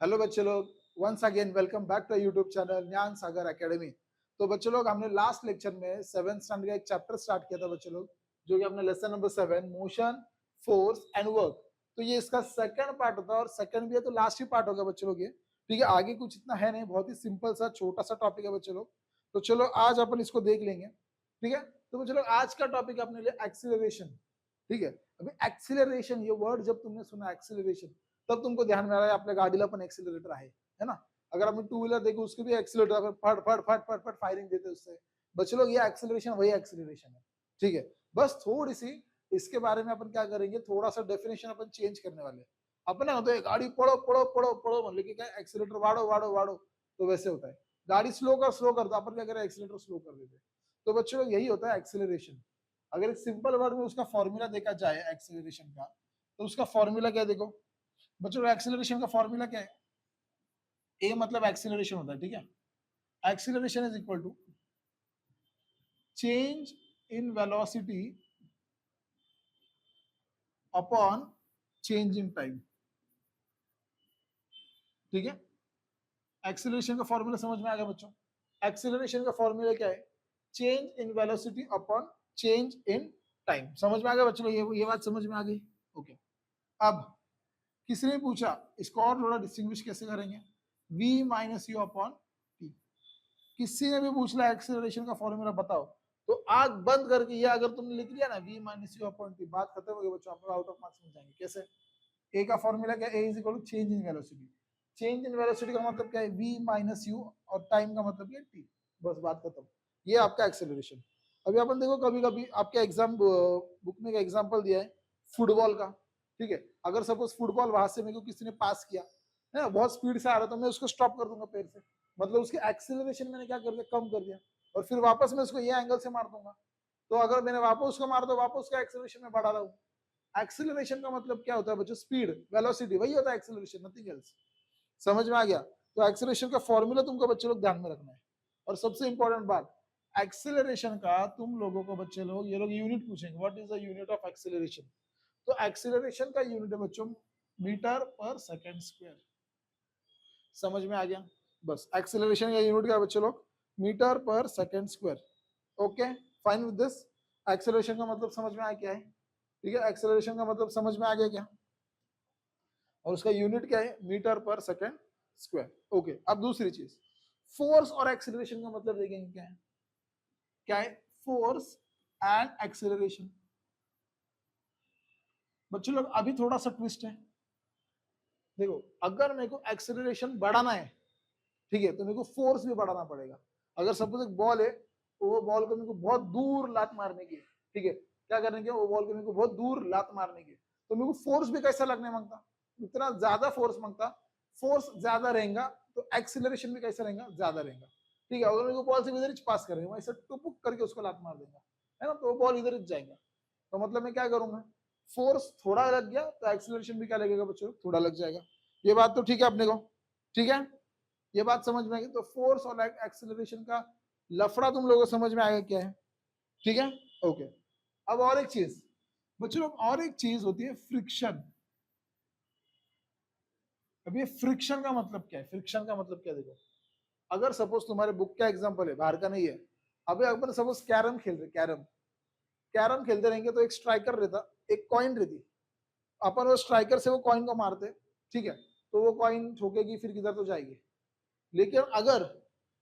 Hello बच्चे लोग, once again welcome back to YouTube channel Gyan Sagar academy. तो बच्चे लोग, हमने लास्ट लेक्चर में 7th स्टैंडर्ड का एक चैप्टर स्टार्ट किया था बच्चे लोग, जो कि हमने lesson number 7 motion, force and work. तो ये इसका सेकंड पार्ट होता है और सेकंड भी है तो लास्ट ही पार्ट होगा बच्चे लोग ये। ठीक है, आगे कुछ इतना है नहीं, बहुत ही सिंपल सा छोटा सा टॉपिक है बच्चे लोग। तो चलो आज अपन इसको देख लेंगे। ठीक है, तो बच्चे लोग आज का टॉपिक अपने लिए एक्सीलरेशन। ठीक है, अभी एक्सीलरेशन ये वर्ड जब तुमने सुना एक्सीलरेशन, तब तुमको ध्यान में आ रहा है आपल्या गाडीला पण एक्सीलरेटर है ना। अगर हम टू व्हीलर देखो उसके भी एक्सीलरेटर फट फट फट फट फट फायरिंग देते उससे। बच्चे लोग ये एक्सीलरेशन वही एक्सीलरेशन है। ठीक है, बस थोड़ी सी इसके बारे में अपन क्या करेंगे, थोड़ा सा डेफिनेशन अपन चेंज करने वाले हैं। अपन होता है गाड़ी पड़ो पड़ो पड़ो पड़ो म्हणले की काय एक्सीलरेटर वाढो वाढो वाढो, तो वैसे होता है। गाड़ी स्लो करता अपन क्या करें, एक्सीलरेटर स्लो कर देते। तो बच्चों लोग यही होता है एक्सीलरेशन। अगर एक सिंपल वर्ड में उसका फॉर्मूला देखा जाए एक्सीलरेशन का, तो उसका फॉर्मूला क्या है देखो बच्चों। एक्सीलरेशन का फॉर्मूला क्या है, ए मतलब एक्सीलरेशन होता है। ठीक है, acceleration is equal to change in velocity upon change in time. ठीक है, एक्सीलरेशन का फॉर्मूला समझ में आ गया बच्चों। एक्सीलरेशन का फॉर्मूला क्या है, change in velocity upon change in time. समझ में आ गया बच्चों, ये बात समझ में आ गई। ओके, अब किसी ने पूछा इसको और थोड़ा डिस्टिंग्विश कैसे करेंगे, v minus you upon T. किसी ने भी पूछ लिया एक्सेलरेशन का फॉर्मूला बताओ, तो आग बंद करके ये अगर तुमने लिख लिया ना v minus you upon T, बात खत्म हो गई बच्चों, आप आउट ऑफ मार्क्स में जाएंगे। कैसे, ए का फॉर्मूला क्या है, A is equal to change in velocity. Change in velocity का मतलब क्या है, v माइनस यू, और टाइम का मतलब क्या है टी। बस बात खत्म, ये आपका एक्सेलरेशन। अभी अपन देखो, कभी कभी आपके एग्जाम बुक में एग्जाम्पल दिया है फुटबॉल का। ठीक है, अगर सपोज फुटबॉल वहां से मेरे को किसी ने पास किया है ना, बहुत स्पीड से आ रहा, तो मैं उसको स्टॉप कर दूंगा पैर से। मतलब उसके एक्सेलरेशन मैंने क्या कर दिया, कम कर दिया, और फिर वापस मैं उसको ये एंगल से मार दूंगा। तो अगर मैंने वापस उसको मार दो, वापस उसका एक्सेलरेशन में बढ़ा रहा हूँ। एक्सेलरेशन का मतलब क्या होता है बच्चों, स्पीड, वेलोसिटी, वही होता है एक्सेलरेशन, नथिंग एल्स। समझ में आ गया। तो एक्सेलरेशन का फॉर्मूला तुमको बच्चे लोग ध्यान में रखना है। और सबसे इंपॉर्टेंट बात, एक्सेलरेशन का तुम लोगों को बच्चे लोग, ये लोग यूनिट पूछेंगे, what is the unit of acceleration. तो एक्सेलरेशन का यूनिट है बच्चों मीटर पर सेकंड स्क्वायर। समझ में आ गया, बस एक्सेलरेशन का यूनिट क्या बच्चे लोग, मीटर पर second square. Okay, fine with this. Acceleration का मतलब समझ में आया क्या है। ठीक है, एक्सेलरेशन का मतलब समझ में आ गया क्या, और उसका यूनिट क्या है, मीटर पर सेकंड स्क्वायर। ओके, अब दूसरी चीज, फोर्स और एक्सेलरेशन का मतलब देखेंगे क्या है। क्या है फोर्स एंड एक्सेलरेशन। बच्चों लोग अभी थोड़ा सा ट्विस्ट है। देखो, अगर मेरे को एक्सेलरेशन बढ़ाना है, ठीक है, तो मेरे को फोर्स भी बढ़ाना पड़ेगा। अगर सपोज एक बॉल है, तो वो बॉल को मेरे को बहुत दूर लात मारने की, ठीक है, क्या करने की, वो बॉल को मेरे को बहुत दूर लात मारने की, तो मेरे को फोर्स भी कैसा लगने मांगता, इतना ज्यादा फोर्स मांगता। फोर्स ज्यादा रहेगा तो एक्सेलरेशन भी कैसा रहेगा, ज्यादा रहेगा। ठीक है, अगर मेरे को बॉल से इधर पास करेंगे, ऐसा टुपुक करके उसको लात मार देगा, है ना, तो वो बॉल इधर जाएगा। तो मतलब मैं क्या करूंगा, फोर्स थोड़ा लग गया तो एक्सेलरेशन भी क्या लगेगा बच्चों, थोड़ा लग जाएगा। ये बात तो ठीक है अपने को, ठीक है, ये बात समझ में आई। तो फोर्स और एक्सेलरेशन का लफड़ा तुम लोगों को समझ में आएगा क्या है। ठीक है, ओके। अब और एक चीज बच्चों लोग, और एक चीज होती है फ्रिक्शन। अब ये फ्रिक्शन का मतलब क्या है, फ्रिक्शन का मतलब क्या, देखो, अगर सपोज तुम्हारे बुक का एग्जांपल है, बाहर का नहीं है। अभी अगर सपोज कैरम खेल रहे, कैरम कैरम खेलते रहेंगे, तो एक स्ट्राइकर रहता, एक कॉइन रहती, अपन वो स्ट्राइकर से वो कॉइन को मारते। ठीक है, तो वो कॉइन ठोकेगी, फिर किधर तो जाएगी। लेकिन अगर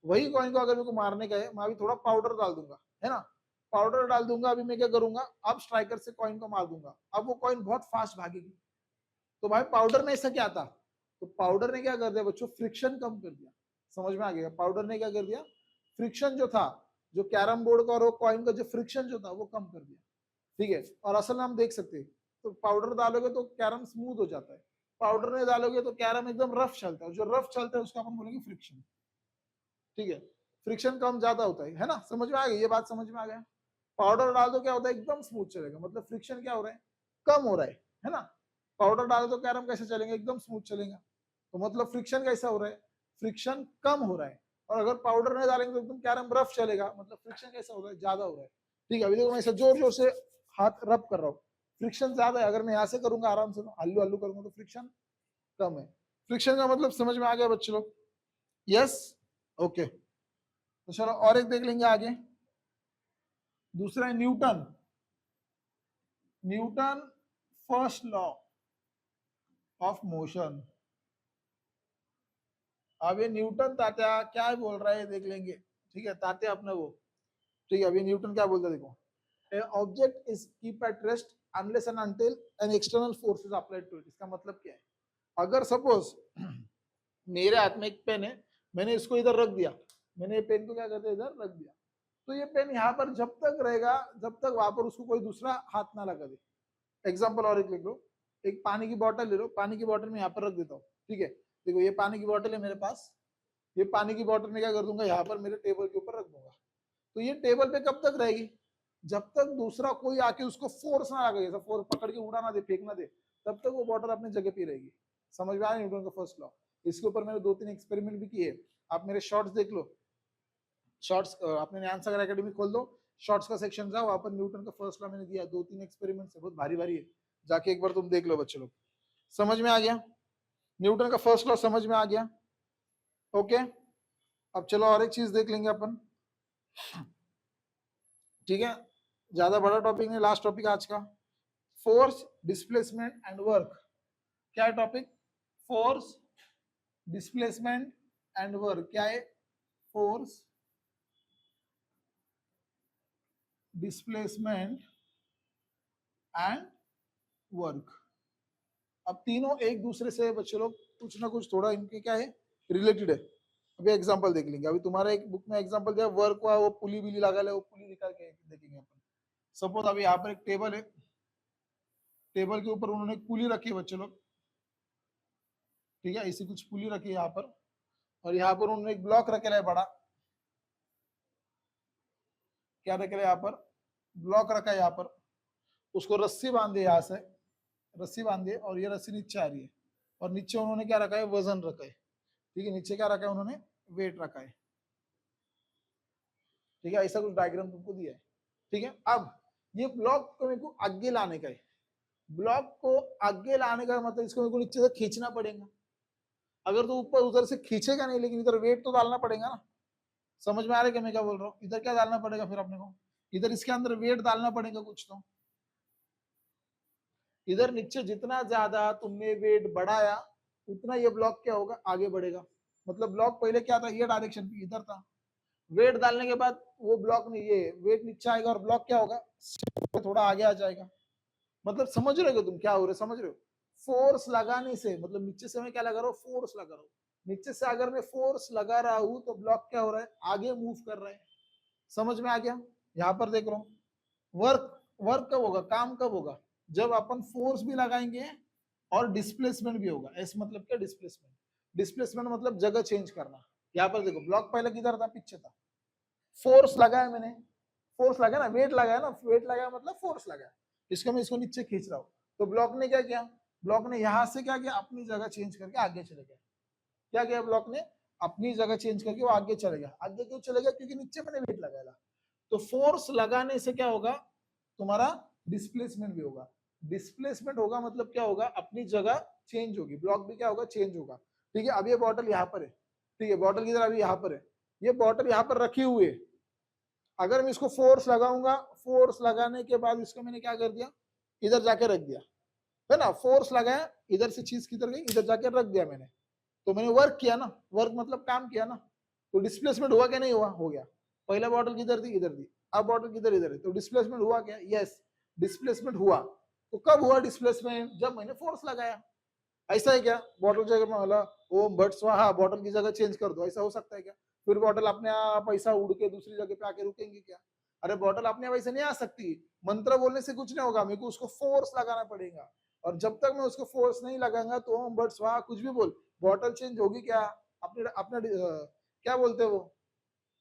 वही कॉइन को अगर मेरे को मारने का है, मैं अभी थोड़ा पाउडर डाल दूंगा, है ना, पाउडर डाल दूंगा, अभी मैं क्या करूंगा, अब स्ट्राइकर से कॉइन को मार दूंगा, अब वो कॉइन बहुत फास्ट भागेगी। तो भाई पाउडर ने ऐसा क्या था, तो पाउडर ने क्या कर दिया बच्चों, फ्रिक्शन कम कर दिया। समझ में आ गया, पाउडर ने क्या कर दिया, फ्रिक्शन जो था, जो कैरम बोर्ड का और वो कॉइन का जो फ्रिक्शन जो था वो कम कर दिया। ठीक है, और असल में हम देख सकते हैं, तो पाउडर डालोगे तो कैरम स्मूथ हो जाता है, पाउडर नहीं डालोगे तो कैरम एकदम रफ चलता है, जो रफ चलता है उसको अपन बोलेंगे फ्रिक्शन। ठीक है, फ्रिक्शन कम ज्यादा होता है ना, समझ में आ गई, ये बात समझ में आ गया। पाउडर डाल दो क्या होता है, एकदम स्मूथ चलेगा, मतलब फ्रिक्शन क्या हो रहा है, कम हो रहा है ना। पाउडर डाल दो कैरम कैसे चलेंगे, एकदम स्मूथ चलेगा। तो मतलब फ्रिक्शन कैसा हो रहा है, फ्रिक्शन कम हो रहा है। और अगर पाउडर नहीं डालेंगे तो एकदम कैरम रफ चलेगा, मतलब फ्रिक्शन कैसा हो रहा है, ज्यादा हो रहा है। ठीक है, अभी देखो मैं ऐसे जोर जोर से हाथ रब कर रहा हूँ, फ्रिक्शन ज्यादा है। अगर मैं यहाँ से करूंगा आराम से, हल्लू हल्लू करूंगा, तो फ्रिक्शन कम है। फ्रिक्शन का मतलब समझ में आ गया बच्चे लोग? Yes, okay. तो चलो और एक देख लेंगे आगे। दूसरा है Newton. Newton first law of motion. अब ये न्यूटन तात्या क्या बोल रहा है देख लेंगे, ठीक है, तात्या अपने वो, ठीक है। अभी न्यूटन क्या बोलता है देखो, a object is keep at rest unless and until an external force is applied to it. इसका मतलब क्या है, अगर सपोज मेरे हाथ में एक पेन है, मैंने इसको इधर रख दिया, मैंने ये पेन को क्या करते इधर रख दिया, तो ये पेन यहाँ पर जब तक रहेगा जब तक वहां पर उसको कोई दूसरा हाथ ना लगा दे। एग्जाम्पल और एक लिख लो, एक पानी की बोतल ले लो, पानी की बोतल में यहाँ पर रख देता हूँ, ठीक है। देखो ये पानी की बोतल है मेरे पास, ये पानी की बोतल में क्या कर दूंगा, यहाँ पर मेरे टेबल के ऊपर रख दूंगा। तो ये टेबल पे कब तक रहेगी, जब तक दूसरा कोई आके उसको फोर्स ना लगे, जैसा फोर्स पकड़ के उड़ा ना दे, फेंक ना दे, तब तक वो बोतल अपनी जगह पे रहेगी। समझ में आया न्यूटन का फर्स्ट लॉ? इसके ऊपर मैंने 2-3 एक्सपेरिमेंट भी किए, आप मेरे शॉर्ट्स देख लो। शॉर्ट्स आपने आंसर एकेडमी खोल दो, शॉर्ट्स का सेक्शन जाओ, वहां पर न्यूटन का फर्स्ट लॉ मैंने दिया, 2-3 एक्सपेरिमेंट से, बहुत भारी भारी है, जाके एक बार तुम देख लो बच्चे लोग। समझ में आ गया? न्यूटन का फर्स्ट लॉ समझ में आ गया? ओके। अब चलो और एक चीज देख लेंगे अपन, ठीक है, ज्यादा बड़ा टॉपिक नहीं, लास्ट टॉपिक आज का, फोर्स, डिस्प्लेसमेंट एंड वर्क। क्या है topic? Force, displacement and work. क्या है? Force, displacement and work. अब तीनों एक दूसरे से बच्चे लोग कुछ ना कुछ थोड़ा इनके क्या है, रिलेटेड है। अभी एग्जांपल देख लेंगे, अभी तुम्हारा एक बुक में एग्जांपल दिया वर्क हुआ, वो पुली बिली लगा ले, वो पुली निकाल के देखेंगे अपन। सपोज अभी यहाँ पर एक टेबल है, टेबल के ऊपर उन्होंने एक पुली रखी है बच्चे लोग, ठीक है, इसी कुछ पुली रखी है यहाँ पर, और यहाँ पर उन्होंने एक ब्लॉक रखेला है बड़ा, क्या रखेला है यहाँ पर, ब्लॉक रखा है यहाँ पर, उसको रस्सी बांधे यहाँ से, रस्सी बांधे, और ये रस्सी नीचे आ रही है, और नीचे उन्होंने क्या रखा है, वजन रखा है, ठीक है, नीचे क्या रखा है उन्होंने, वेट रखा है, ठीक है, ऐसा कुछ डायग्राम तुमको दिया है, ठीक है। अब ये ब्लॉक को मेरे को आगे लाने का है, ब्लॉक को आगे लाने का मतलब इसको मेरे को नीचे से खींचना पड़ेगा, अगर तो ऊपर उधर से खींचेगा नहीं, लेकिन इधर वेट तो डालना पड़ेगा ना। समझ में आ रहा है कि मैं क्या बोल रहा हूँ? इधर क्या डालना पड़ेगा फिर अपने को, इधर इसके अंदर वेट डालना पड़ेगा कुछ तो, इधर नीचे जितना ज्यादा तुमने वेट बढ़ाया उतना ये ब्लॉक क्या होगा, आगे बढ़ेगा। मतलब ब्लॉक पहले क्या था, ये डायरेक्शन पे इधर था, वेट डालने के बाद वो ब्लॉक नहीं, ये वेट नीचे आएगा और ब्लॉक क्या होगा, थोड़ा आगे आ जाएगा। मतलब समझ रहे हो तुम क्या हो रहे, समझ रहे हो? फोर्स लगाने से मतलब नीचे से मैं क्या लगा रहा हूँ, फोर्स लगा रहा हूँ, नीचे से अगर मैं फोर्स लगा रहा हूँ तो ब्लॉक क्या हो रहा है, आगे मूव कर रहा है। समझ में आ गया? यहाँ पर देख रहा हूँ, वर्क, वर्क कब होगा, काम कब होगा, जब अपन फोर्स भी लगाएंगे और डिस्प्लेसमेंट भी होगा। ऐसे मतलब क्या, डिस्प्लेसमेंट, डिस्प्लेसमेंट मतलब जगह चेंज करना। यहाँ पर देखो ब्लॉक पहले किधर था, पीछे था, फोर्स लगाया मैंने, फोर्स लगाया ना, वेट लगाया ना, वेट लगाया मतलब फोर्स लगाया, इसको मैं इसको नीचे खींच रहा हूँ, तो ब्लॉक ने क्या किया, ब्लॉक ने यहाँ से क्या किया, अपनी जगह चेंज करके आगे चले गया। क्या किया ब्लॉक ने, अपनी जगह चेंज करके वो आगे चले गया। आगे क्यों चले गया, क्योंकि नीचे मैंने वेट लगाया। तो फोर्स लगाने से क्या होगा, तुम्हारा डिस्प्लेसमेंट भी होगा। डिस्प्लेसमेंट होगा मतलब क्या होगा, अपनी जगह चेंज होगी, ब्लॉक भी क्या होगा, चेंज होगा। ठीक है, अब ये बॉटल यहाँ पर है, ठीक है, बॉटल किधर, अभी यहाँ पर है, ये बॉटल यहाँ पर रखी हुई है, अगर मैं इसको फोर्स लगाऊंगा, फोर्स लगाने के बाद इसको मैंने क्या कर दिया, इधर जाके रख दिया, है ना, फोर्स लगाया, इधर से चीज किधर गई, इधर जाके रख दिया मैंने, तो मैंने वर्क किया ना, वर्क मतलब काम किया ना, तो डिस्प्लेसमेंट हुआ क्या, नहीं हुआ, हो गया। पहला बॉटल किधर थी, इधर थी, अब बॉटल किधर, इधर है, तो डिस्प्लेसमेंट हुआ क्या, यस, डिस्प्लेसमेंट हुआ। तो कब हुआ डिस्प्लेसमेंट, जब मैंने फोर्स लगाया। ऐसा है क्या, बॉटल जगह में बोला ओम भट्ट स्वाहा, बॉटल की जगह चेंज कर दो, ऐसा हो सकता है क्या? फिर बॉटल अपने आप ऐसा उड़ के दूसरी जगह पे आके रुकेंगी क्या? अरे बॉटल अपने आप ऐसे नहीं आ सकती, मंत्र बोलने से कुछ नहीं होगा, मेरे को उसको फोर्स लगाना पड़ेगा, और जब तक मैं उसको फोर्स नहीं लगाऊंगा तो ओम भट्ट स्वाहा कुछ भी बोल, बॉटल चेंज होगी क्या? अपने अपना क्या बोलते वो,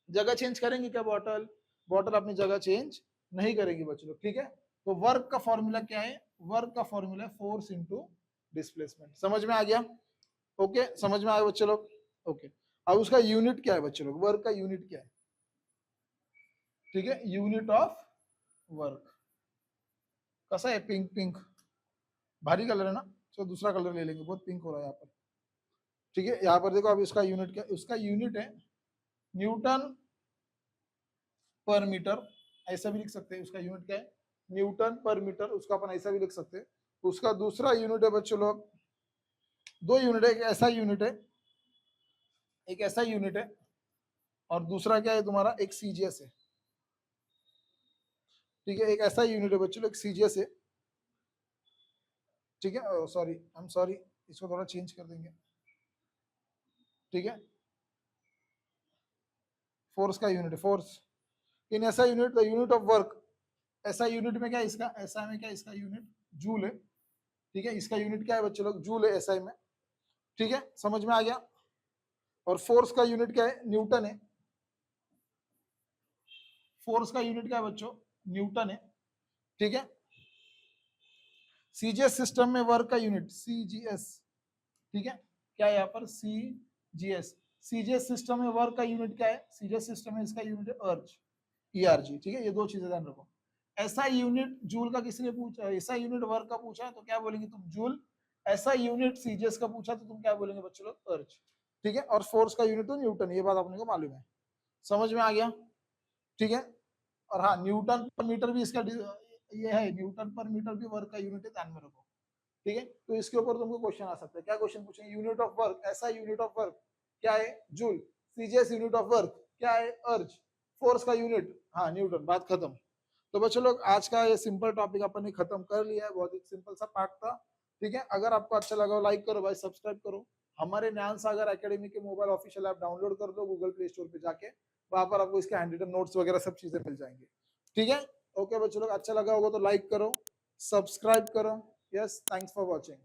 जगह चेंज करेंगे क्या बॉटल? बॉटल अपनी जगह चेंज नहीं करेगी बच्चों, ठीक है। तो वर्क का फॉर्मूला क्या है, वर्क का फॉर्मूला फोर्स इंटू डिस्प्लेसमेंट। समझ में आ गया? ओके, समझ में आया बच्चे लोग? ओके, अब उसका यूनिट क्या है बच्चे लोग, वर्क का यूनिट क्या है? ठीक है, यूनिट ऑफ वर्क कैसा है, पिंक पिंक, भारी कलर है ना, चलो दूसरा कलर ले लेंगे, बहुत पिंक हो रहा है यहाँ पर। ठीक है, यहाँ पर देखो अब इसका यूनिट क्या, उसका यूनिट है न्यूटन पर मीटर, ऐसा भी लिख सकते हैं। उसका यूनिट क्या है, न्यूटन पर मीटर, उसका अपन ऐसा भी लिख सकते हैं। उसका दूसरा यूनिट है बच्चों लोग, दो यूनिट है, एक ऐसा यूनिट है, एक ऐसा यूनिट है, और दूसरा क्या है तुम्हारा, एक सीजीएस है। ठीक है, एक ऐसा यूनिट है बच्चों लोग, एक सीजीएस है। ठीक है, सॉरी आई एम सॉरी, इसको थोड़ा चेंज कर देंगे। ठीक है, फोर्स का यूनिट है, फोर्स इन ऐसा unit, the unit of work, ऐसा यूनिट में क्या है इसका, ऐसा में क्या है इसका यूनिट जूल है। ठीक है, इसका यूनिट क्या है बच्चों लोग, जूल है एसआई में। ठीक है, समझ में आ गया। और फोर्स का यूनिट क्या है, न्यूटन है। फोर्स का यूनिट क्या है बच्चों, न्यूटन है। ठीक है, सीजीएस सिस्टम में वर्क का यूनिट सीजीएस। ठीक है, क्या है यहाँ पर सीजीएस, सीजीएस सिस्टम में वर्क का यूनिट क्या है, सीजीएस सिस्टम में इसका यूनिट है अर्ज, ईआरजी। ठीक है, ये दो चीजें ध्यान रखो। ऐसा यूनिट जूल का किसी ने पूछा, ऐसा यूनिट वर्क का पूछा है तो क्या बोलेंगे तुम, जूल। ऐसा यूनिट सीजीएस का पूछा तो तुम क्या बोलेंगे बच्चों लोग, अर्ज। ठीक है, और फोर्स का यूनिट तो न्यूटन, ये बात अपने को मालूम है। समझ में आ गया। ठीक है, और हाँ, न्यूटन पर मीटर भी इसका ये है, न्यूटन पर मीटर भी वर्क का यूनिट है, ध्यान में रखो। ठीक है, तो इसके ऊपर तुमको क्वेश्चन आ सकता है। क्या क्वेश्चन पूछेंगे, यूनिट ऑफ वर्क, ऐसा यूनिट ऑफ वर्क क्या है, joule. CGS unit of work क्या है, अर्ज। फोर्स का यूनिट, हाँ न्यूटन, बात खत्म। तो बच्चों लोग आज का ये सिंपल टॉपिक अपन ने खत्म कर लिया है, बहुत ही सिंपल सा पार्ट था। ठीक है, अगर आपको अच्छा लगा हो लाइक करो भाई, सब्सक्राइब करो। हमारे ज्ञान सागर एकेडमी के मोबाइल ऑफिशियल ऐप डाउनलोड कर दो गूगल प्ले स्टोर पे जाके, वहां पर आपको इसके हैंड रिटन नोट्स वगैरह सब चीजें मिल जाएंगी। ठीक है, ओके बच्चों लोग, अच्छा लगा होगा तो लाइक करो, सब्सक्राइब करो। Yes, thanks for watching.